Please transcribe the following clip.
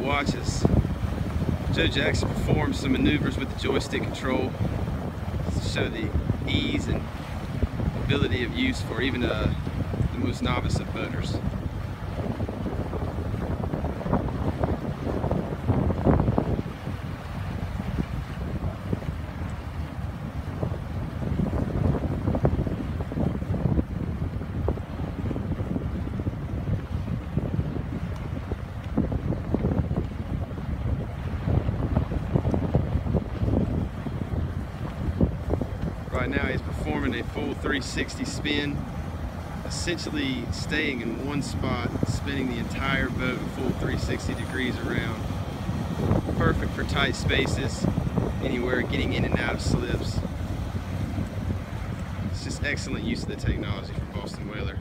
watch as Joe Jackson performs some maneuvers with the joystick control to show the ease and ability of use for even the most novice of boaters. Right now he's performing a full 360 spin, essentially staying in one spot, spinning the entire boat a full 360 degrees around. Perfect for tight spaces, anywhere getting in and out of slips. It's just excellent use of the technology for Boston Whaler.